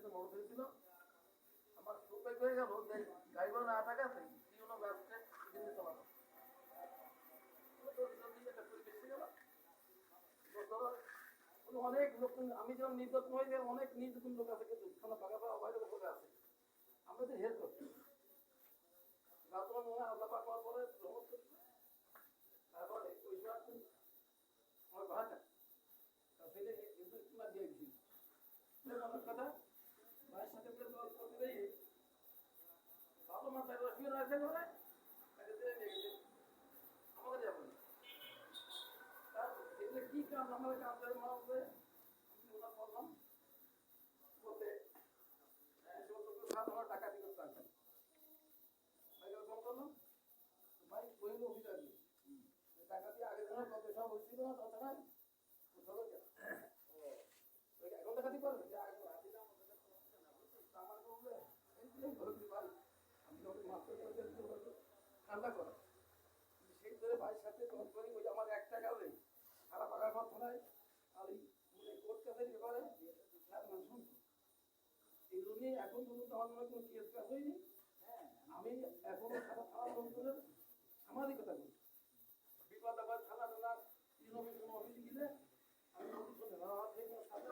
থেকে মনে হয়েছিল আমার সৌভাগ্য হয়ে গেল যে গাইব না টাকা আছে ইউনো ব্যবসা দিনে চালানো অনেক লোক আমি যেমন নির্যাতন হয়ে যায় অনেক নির্যাতন লোক আছে কিন্তু খানা পাকা পাওয়া বাইরে লোক আছে আমরা তো হেল্প করছি মনে হয় আল্লাহ পাক হওয়ার পরে রহমত করছে তারপরে ওই আমার ভাষা সেটা কিন্তু ইস্তেমা দিয়ে গেছি অনেক কথা ভাইয়ের সাথে করতে ভালো মাথায় রসিয়ে রাখতে বলে আমাদের যাবেন এগুলো কি কাজ আমাদের কাজ করে মা বলবে আমি ওনার বললাম বলতে টাকা দিয়ে পারবেন ফোন করলাম ভাই ওই অফিসার টাকা দিয়ে আগে দিনের কত সব হচ্ছিল না তাছাড়া এখন টাকা দিয়ে পারবেন আমার বলবে আমি যখন মাস্টার ঠান্ডা করা সেই ধরে ভাইয়ের সাথে যখন করি ওই আমার 1 টাকা নেই সারা পাকা ঘর থানায় আর এই কোর্ট কাছে ব্যাপারে শুনছি এই জন্যে এখন পর্যন্ত আমার মনে কোনো কেস কাজ হয়নি আমি এখনো সারা থানা অঞ্চলের সামাজিকতা করি বিপদ আবার থানা টানা ইউনিয়নের কোনো অফিসে গেলে আমি অফিস শুনে আমার থেকে সাথে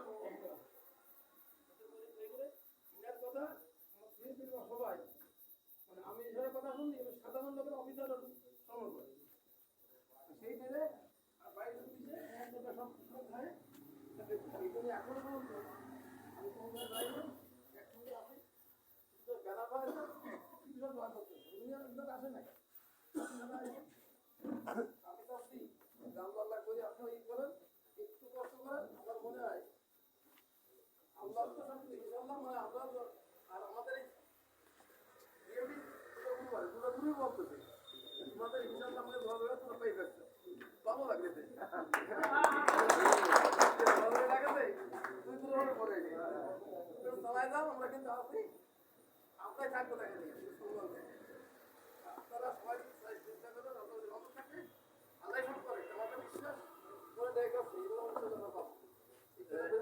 কথা আমার ছেলে সবাই মানে আমি এসবের কথা শুনি সাধারণ লোকের অফিসার সময় করে সেই মেরে আর বাইরে দিচ্ছে সব খায় এখনো পর্যন্ত আমি কোনো বাইরে একসঙ্গে আসি বেলা পায় না আসে না আমি চাচ্ছি জানলা করে আপনার ই করেন একটু কষ্ট করেন আমার মনে হয় আল্লাহ তো ইনশাআল্লাহ মানে আমরা আর আমাদের পুরোপুরি বলতেছে তোমাদের ইনশাআল্লাহ আমাদের ভালো তোমরা পাই যাচ্ছে ভালো লাগবে ভালো লাগাতে তুই তো ভালো করে চালাই যাও আমরা কিন্তু আসি আমরাই থাকবো তাকে আপনারা সবাই চিন্তা করেন আপনাদের ভালো থাকে আল্লাহ শুরু করে তোমাদের বিশ্বাস করে দেয় কাছে এগুলো অনুশোচনা পাবো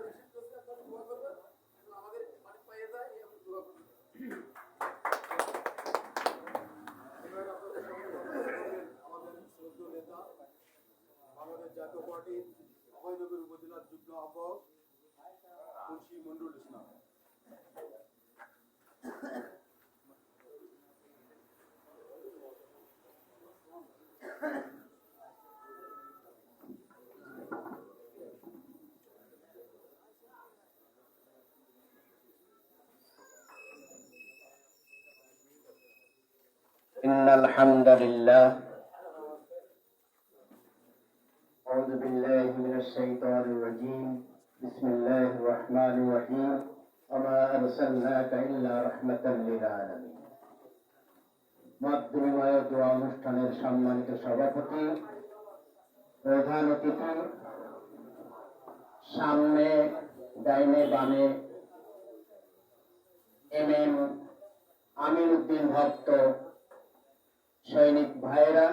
নিশ্চিত করছে আপনারা দোয়া করবেন আমাদের বাড়ি পাইয়ে যায় আমি দোয়া করি আমাদের শ্রদ্ধ নেতা বাংলাদেশ জাতীয় পার্টির অভয়নগর উপজেলার যুগ্ম আহ্বায়ক মুন্সি মন্ডুল ইসলাম إن الحمد لله أعوذ بالله من الشيطان الرجيم بسم الله الرحمن الرحيم وما أرسلناك إلا رحمة للعالمين মাধ্যমিক দোয়া অনুষ্ঠানের সম্মানিত সভাপতি প্রধান অতিথি সামনে ডাইনে বামে এমএম আমির উদ্দিন ভক্ত সৈনিক ভাইরা